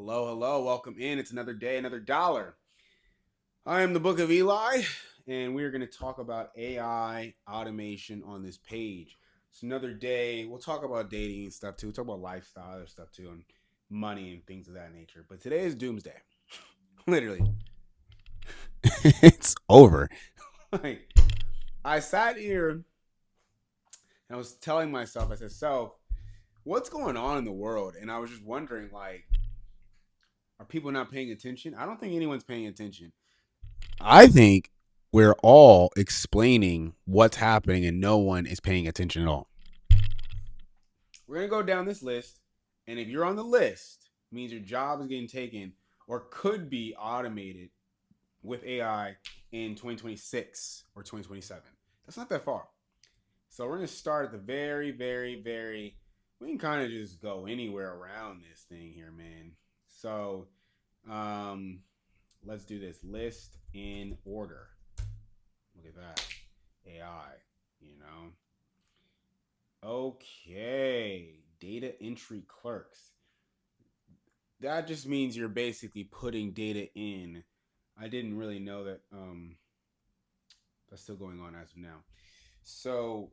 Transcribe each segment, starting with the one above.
Hello, hello, welcome in. It's another day, another dollar. I am the Book of Eli, and we're going to talk about AI automation on this page. It's another day. We'll talk about dating and stuff too. We'll talk about lifestyle and stuff too, and money and things of that nature. But today is doomsday. Literally, it's over. Like, I sat here and I was telling myself, I said, so what's going on in the world? And I was just wondering, like, are people not paying attention? I don't think anyone's paying attention. I think we're all explaining what's happening and no one is paying attention at all. We're going to go down this list. And if you're on the list, it means your job is getting taken or could be automated with AI in 2026 or 2027. That's not that far. So we're going to start at the very, we can kind of just go anywhere around this thing here, man. So um, let's do this list in order. Look at that. AI, you know. Okay. Data entry clerks. That just means you're basically putting data in. I didn't really know that that's still going on as of now. So,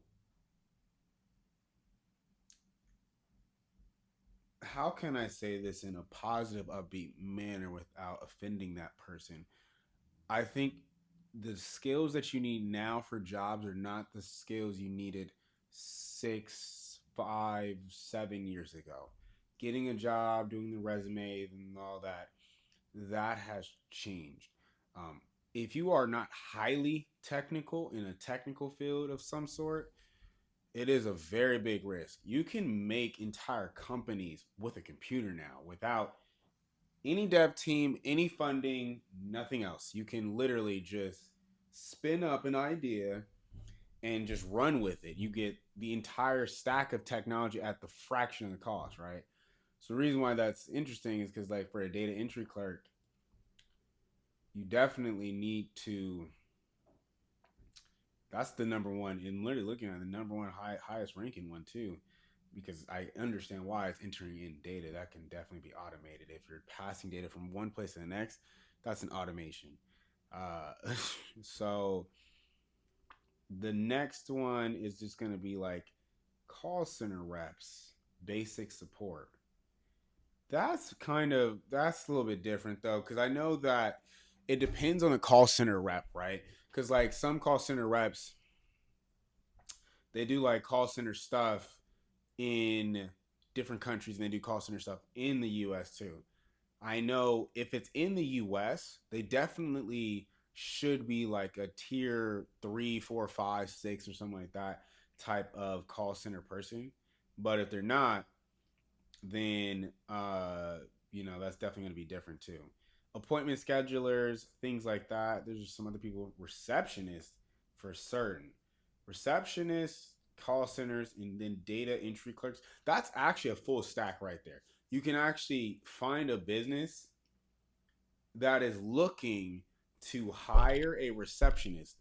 how can I say this in a positive, upbeat manner without offending that person? I think the skills that you need now for jobs are not the skills you needed 6, 5, 7 years ago. Getting a job, doing the resumes and all that, that has changed. Um, if you are not highly technical in a technical field of some sort, it is a very big risk. You can make entire companies with a computer now without any dev team, any funding, nothing else. You can literally just spin up an idea and just run with it. You get the entire stack of technology at the fraction of the cost, right? So the reason why that's interesting is because, like, for a data entry clerk, you definitely need to. That's the number one, and literally looking at the number one highest ranking one too, because I understand why it's entering in data. That can definitely be automated. If you're passing data from one place to the next, that's an automation. Uh, so the next one is just going to be like call center reps, basic support. That's a little bit different though, because I know that it depends on the call center rep, right? Because like some call center reps, they do like call center stuff in different countries and they do call center stuff in the US too. I know if it's in the US, they definitely should be like a tier 3, 4, 5, 6 or something like that type of call center person. But if they're not, then that's definitely going to be different too. Appointment schedulers, things like that. There's just some other people. Receptionists for certain. Receptionists, call centers, and then data entry clerks. That's actually a full stack right there. You can actually find a business that is looking to hire a receptionist.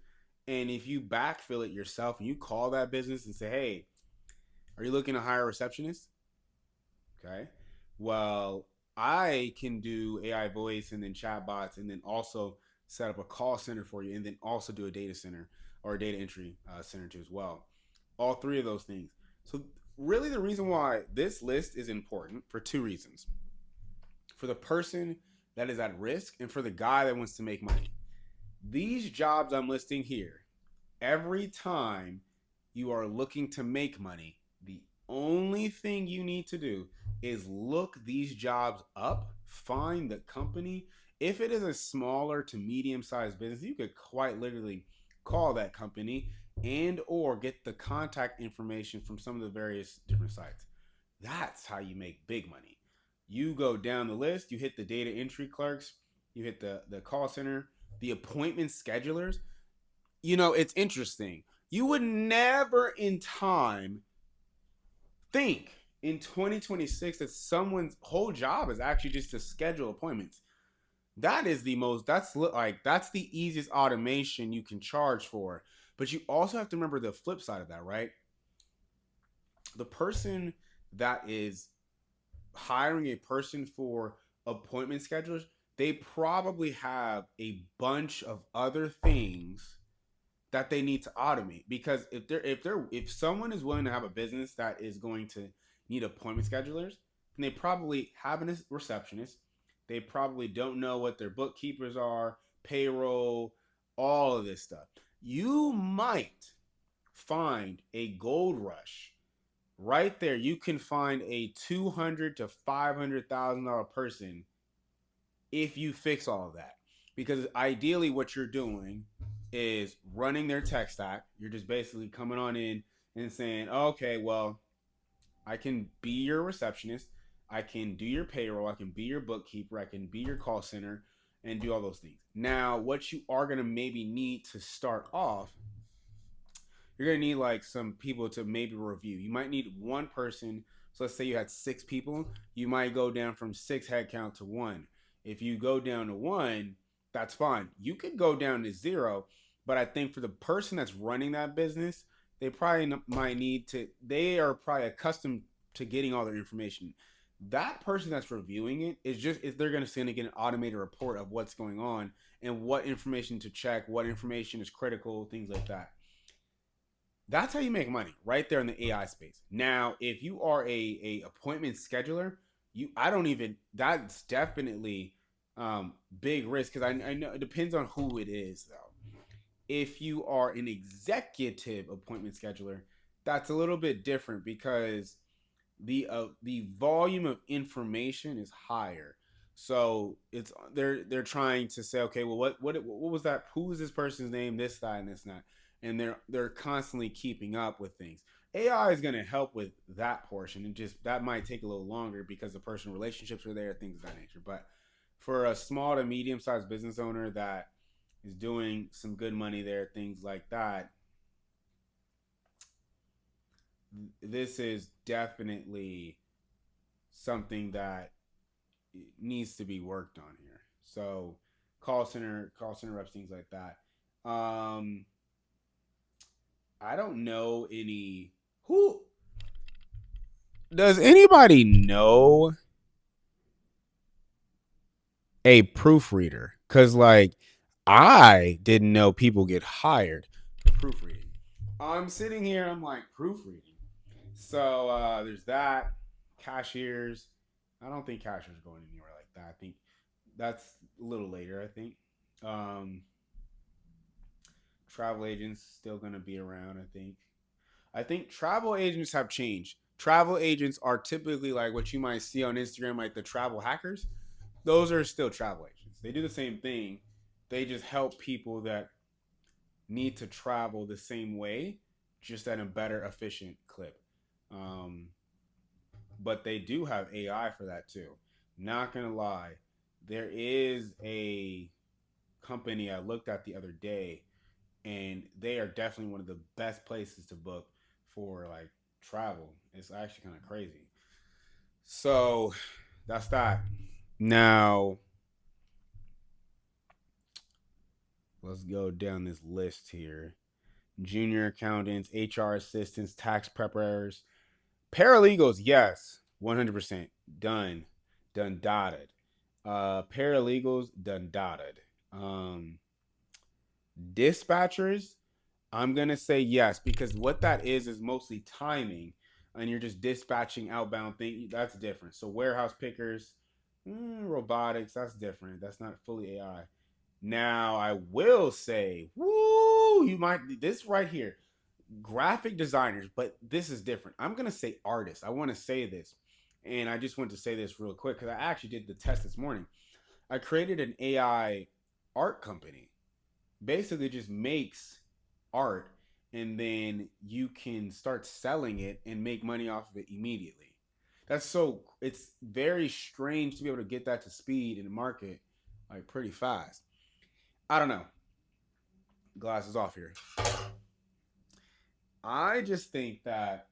And if you backfill it yourself and you call that business and say, hey, are you looking to hire a receptionist? Okay. Well, I can do AI voice and then chatbots and then also set up a call center for you and then also do a data center or a data entry center too as well. All three of those things. So, really, the reason why this list is important for two reasons: for the person that is at risk and for the guy that wants to make money. These jobs I'm listing here, every time you are looking to make money, the only thing you need to do is look these jobs up, find the company. If it is a smaller to medium sized business, you could quite literally call that company and or get the contact information from some of the various different sites. That's how you make big money. You go down the list, you hit the data entry clerks, you hit the call center, the appointment schedulers. It's interesting. You would never in time think in 2026 that someone's whole job is actually just to schedule appointments. That's the easiest automation you can charge for. But you also have to remember the flip side of that, right? The person that is hiring a person for appointment schedulers, they probably have a bunch of other things that they need to automate, because if someone is willing to have a business that is going to need appointment schedulers, then they probably have a receptionist. They probably don't know what their bookkeepers are, payroll, all of this stuff. You might find a gold rush right there. You can find a $200,000 to $500,000 person if you fix all of that. Because ideally, what you're doing is running their tech stack. You're just basically coming on in and saying, okay, well, I can be your receptionist. I can do your payroll. I can be your bookkeeper. I can be your call center and do all those things. Now, what you are going to maybe need to start off, you're gonna need like some people to maybe review. You might need one person. So let's say you had 6 people, you might go down from 6 headcount to one. If you go down to one, that's fine. You could go down to zero, but I think for the person that's running that business, they probably might need to. They are probably accustomed to getting all their information. That person that's reviewing it is just is they're gonna get an automated report of what's going on and what information to check, what information is critical, things like that. That's how you make money right there in the AI space. Now, if you are a appointment scheduler, you I don't even that's definitely big risk, because I know it depends on who it is though. If you are an executive appointment scheduler, that's a little bit different because the volume of information is higher. So it's they're trying to say, okay, well, what was that? Who is this person's name? This, that, and this, and that, and they're constantly keeping up with things. AI is going to help with that portion, and just that might take a little longer because the personal relationships are there, things of that nature. But for a small to medium sized business owner that is doing some good money there, things like that, this is definitely something that needs to be worked on here. So call center reps, things like that. I don't know any who does anybody know a proofreader? Cause like I didn't know people get hired for proofreading. I'm sitting here, I'm like proofreading. So there's that. Cashiers. I don't think cashiers are going anywhere like that. I think that's a little later, I think. Um, Travel agents still gonna be around, I think. I think travel agents have changed. Travel agents are typically like what you might see on Instagram, like the travel hackers. Those are still travel agents. They do the same thing. They just help people that need to travel the same way, just at a better, efficient clip. Um, but they do have AI for that too. Not gonna lie, there is a company I looked at the other day, and they are definitely one of the best places to book for like travel. It's actually kind of crazy. So that's that. Now let's go down this list here. Junior accountants, HR assistants, tax preparers, paralegals. Yes, 100% done, done dotted. Paralegals done dotted. Dispatchers, I'm gonna say yes, because what that is mostly timing, and you're just dispatching outbound thing. That's different. So warehouse pickers, robotics, that's different. That's not fully AI. Now I will say, woo, you might this right here, graphic designers, but this is different. I'm gonna say artists. I want to say this, and I just want to say this real quick because I actually did the test this morning. I created an AI art company, basically just makes art, and then you can start selling it and make money off of it immediately. That's so it's very strange to be able to get that to speed in the market like pretty fast. I don't know. Glasses off here. I just think that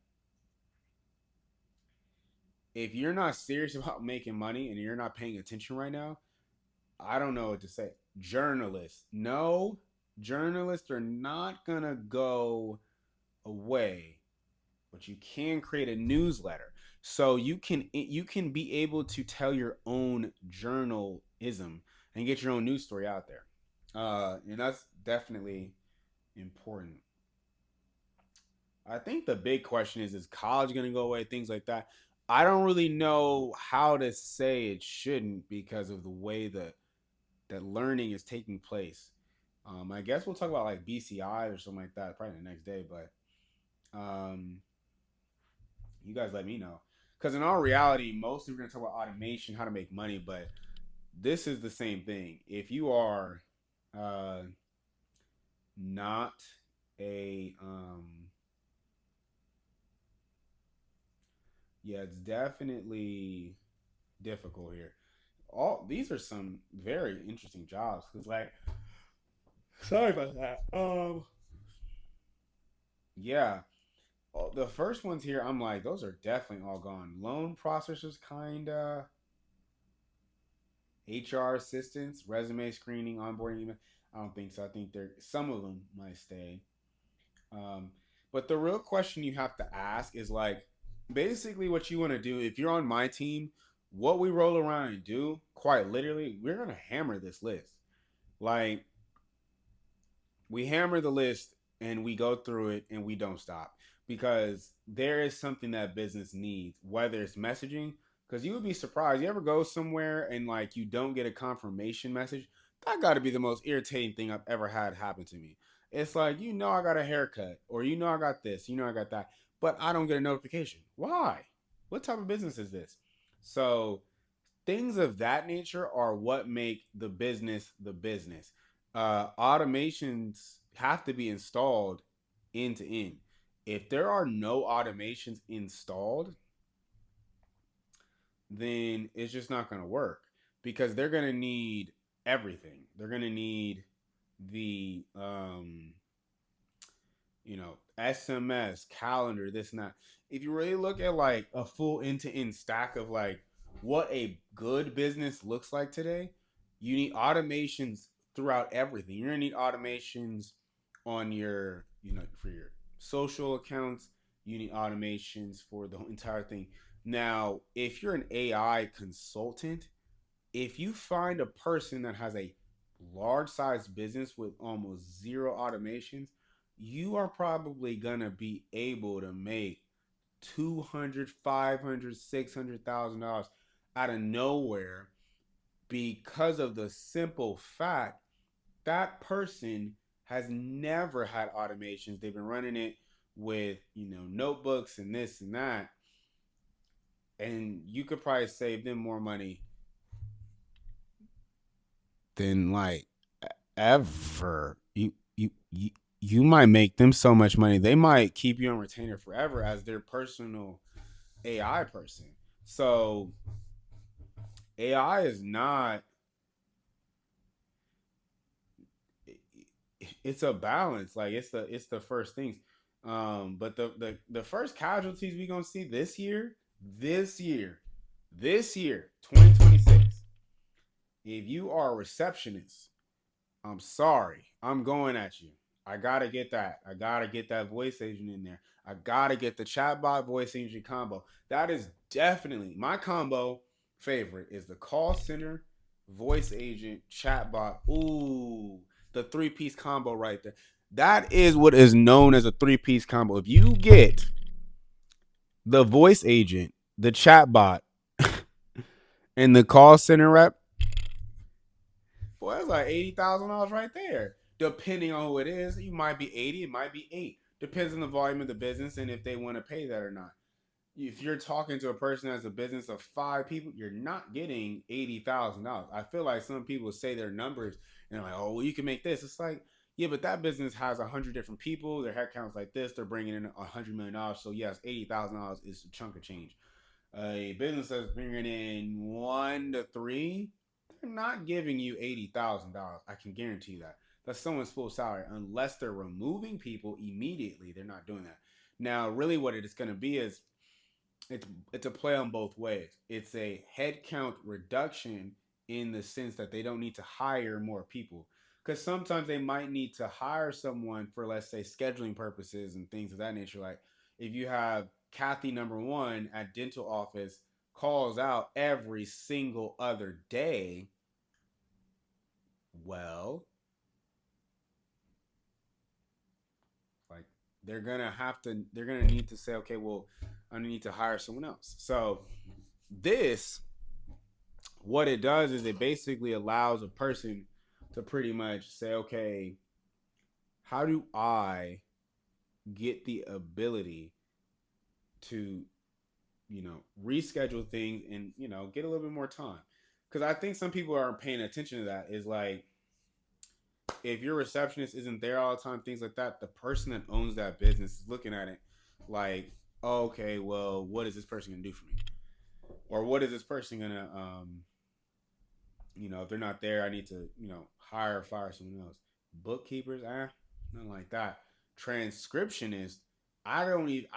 if you're not serious about making money and you're not paying attention right now, I don't know what to say. Journalists, no, journalists are not gonna go away, but you can create a newsletter. So you can be able to tell your own journalism and get your own news story out there. And that's definitely important. I think the big question is college going to go away? Things like that. I don't really know how to say it shouldn't because of the way that learning is taking place. I guess we'll talk about like BCI or something like that probably the next day, but um, you guys let me know. Because in all reality, mostly we're going to talk about automation, how to make money, but this is the same thing. If you are uh, not a yeah, it's definitely difficult here. All these are some very interesting jobs because, like, sorry about that. Yeah, the first ones here, I'm like, those are definitely all gone. Loan processors, kinda. HR assistants, resume screening, onboarding email. I don't think so. I think there some of them might stay. Um, but the real question you have to ask is like, basically, what you want to do. If you're on my team, what we roll around and do, quite literally, we're gonna hammer this list. Like, we hammer the list and we go through it and we don't stop because there is something that business needs, whether it's messaging. Because you would be surprised. You ever go somewhere and like you don't get a confirmation message? That got to be the most irritating thing I've ever had happen to me. It's like, I got a haircut, or I got this, I got that, but I don't get a notification. Why? What type of business is this? So things of that nature are what make the business. Automations have to be installed end to end. If there are no automations installed, then it's just not going to work because they're going to need everything. They're going to need the SMS, calendar, this and that. If you really look at like a full end to end stack of like what a good business looks like today, you need automations throughout everything. You're gonna need automations on your, for your social accounts. You need automations for the entire thing. Now, if you're an AI consultant, if you find a person that has a large size business with almost zero automations, you are probably gonna be able to make 200, 500, $600,000 out of nowhere because of the simple fact that person has never had automations. They've been running it with, notebooks and this and that. And you could probably save them more money than like ever. You might make them so much money. They might keep you on retainer forever as their personal AI person. So AI is not, it's a balance. Like it's the first things. But the first casualties we gonna see this year, 2026. If you are a receptionist, I'm sorry. I'm going at you. I gotta get that. I gotta get that voice agent in there. I gotta get the chatbot voice agent combo. That is definitely my combo favorite is the call center, voice agent, chatbot. Ooh, the three-piece combo right there. That is what is known as a three-piece combo. If you get the voice agent, the chatbot, and the call center rep, boy, that's like $80,000 right there. Depending on who it is, you might be 80, it might be 8. Depends on the volume of the business and if they want to pay that or not. If you're talking to a person that has a business of 5 people, you're not getting $80,000. I feel like some people say their numbers and they're like, oh, well, you can make this. It's like, yeah, but that business has 100 different people. Their headcount's like this. They're bringing in $100 million. So yes, $80,000 is a chunk of change. A business that's bringing in 1 to 3, they're not giving you $80,000. I can guarantee that. That's someone's full salary. Unless they're removing people immediately, they're not doing that. Now, really, what it's going to be is it's a play on both ways. It's a headcount reduction in the sense that they don't need to hire more people. Because sometimes they might need to hire someone for, let's say, scheduling purposes and things of that nature. Like, if you have Kathy number one at dental office calls out every single other day, well, like they're gonna need to say, okay, well, I need to hire someone else. So this, what it does is it basically allows a person to pretty much say, okay, how do I get the ability to, reschedule things and, get a little bit more time? Because I think some people aren't paying attention to that. Is like, if your receptionist isn't there all the time, things like that, the person that owns that business is looking at it like, oh, okay, well, what is this person gonna do for me? Or what is this person gonna, if they're not there, I need to, hire or fire someone else. Bookkeepers, nothing like that. Transcriptionist, I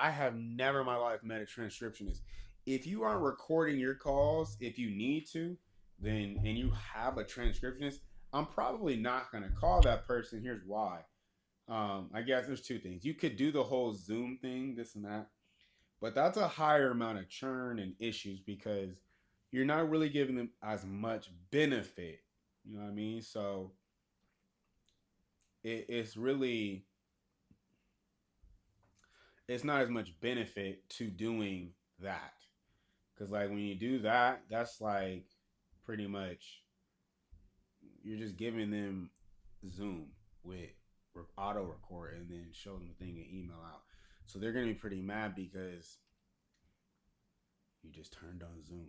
have never in my life met a transcriptionist. If you aren't recording your calls, if you need to, then, and you have a transcriptionist, I'm probably not going to call that person. Here's why. I guess there's two things. You could do the whole Zoom thing, this and that, but that's a higher amount of churn and issues because you're not really giving them as much benefit. You know what I mean? So it's really, it's not as much benefit to doing that, because like when you do that, that's like pretty much you're just giving them Zoom with auto record and then show them the thing and email out. So they're gonna be pretty mad because you just turned on Zoom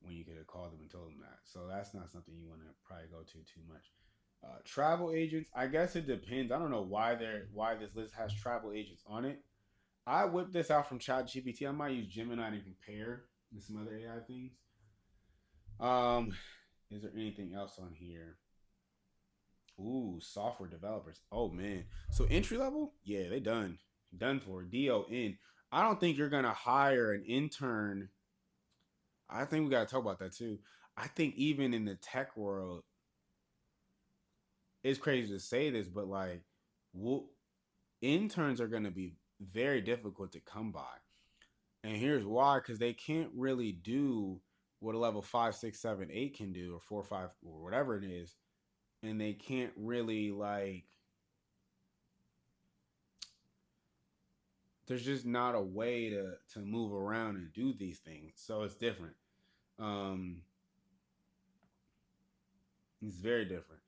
when you could have called them and told them that. So that's not something you want to probably go to too much. Travel agents, I guess it depends. I don't know why this list has travel agents on it. I whipped this out from ChatGPT. I might use Gemini to compare with some other AI things. Um, is there anything else on here? Ooh, software developers. Oh man. So entry level? Yeah, they done. Done for. DON. I don't think you're gonna hire an intern. I think we gotta talk about that too. I think even in the tech world, it's crazy to say this, but like, we'll, interns are gonna be very difficult to come by. And here's why: because they can't really do what a level 5, 6, 7, 8 can do, or 4, 5, or whatever it is, and they can't really like. There's just not a way to move around and do these things, so it's different. Um, it's very different.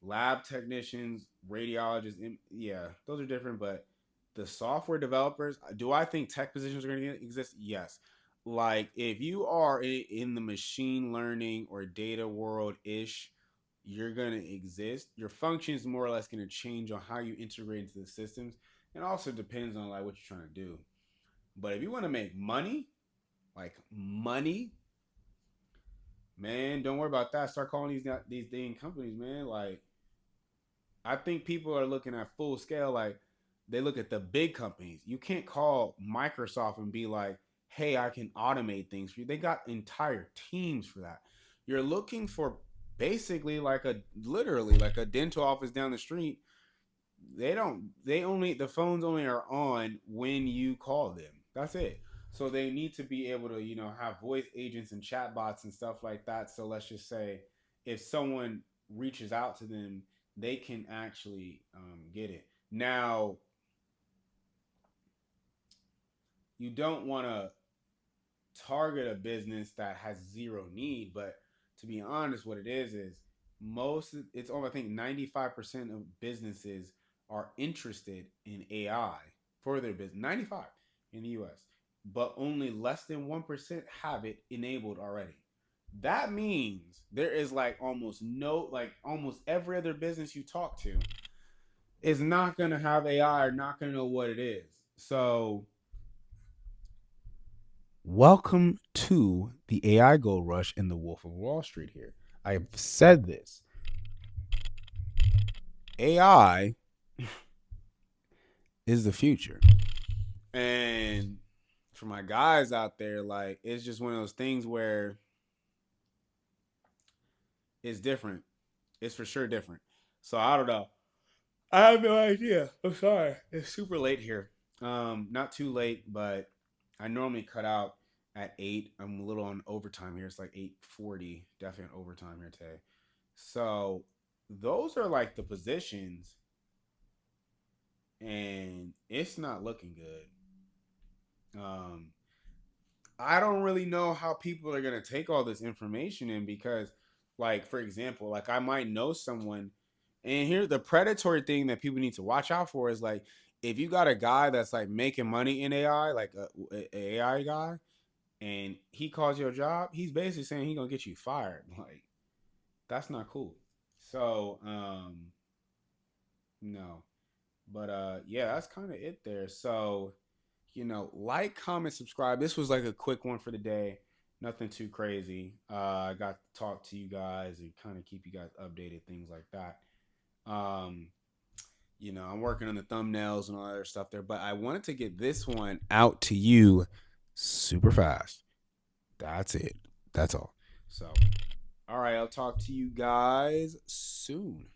Lab technicians, radiologists, yeah, those are different. But the software developers, do I think tech positions are going to exist? Yes. Like if you are in the machine learning or data world ish, you're going to exist. Your function is more or less going to change on how you integrate into the systems. It also depends on like what you're trying to do. But if you want to make money, like money, man, don't worry about that. Start calling these dang companies, man. Like I think people are looking at full scale. Like they look at the big companies. You can't call Microsoft and be like, "Hey, I can automate things for you." They got entire teams for that. You're looking for basically like a literally like a dental office down the street. They don't. They only the phones only are on when you call them. That's it. So they need to be able to have voice agents and chatbots and stuff like that. So let's just say if someone reaches out to them, they can actually get it. Now you don't want to target a business that has zero need, but to be honest, what it is most it's only I think 95% of businesses are interested in AI for their business. 95 in the US, but only less than 1% have it enabled already. That means there is like almost no like almost every other business you talk to is not going to have AI or not going to know what it is. So welcome to the AI Gold Rush and the Wolf of Wall Street here. I've said this. AI is the future. And for my guys out there, like it's just one of those things where it's different. It's for sure different. So I don't know. I have no idea. I'm sorry. It's super late here. Not too late, but I normally cut out at 8. I'm a little on overtime here. It's like 8:40. Definitely on overtime here today. So those are like the positions, and it's not looking good. I don't really know how people are gonna take all this information in because, like, for example, like I might know someone, and here the predatory thing that people need to watch out for is like if you got a guy that's like making money in AI, like a AI guy, and he calls your job, he's basically saying he gonna get you fired. Like that's not cool. So no, but yeah, that's kind of it there. So like, comment, subscribe. This was like a quick one for the day. Nothing too crazy. I got to talk to you guys and kind of keep you guys updated, things like that. Um, I'm working on the thumbnails and all that other stuff there, but I wanted to get this one out to you super fast. That's it. That's all. So, all right, I'll talk to you guys soon.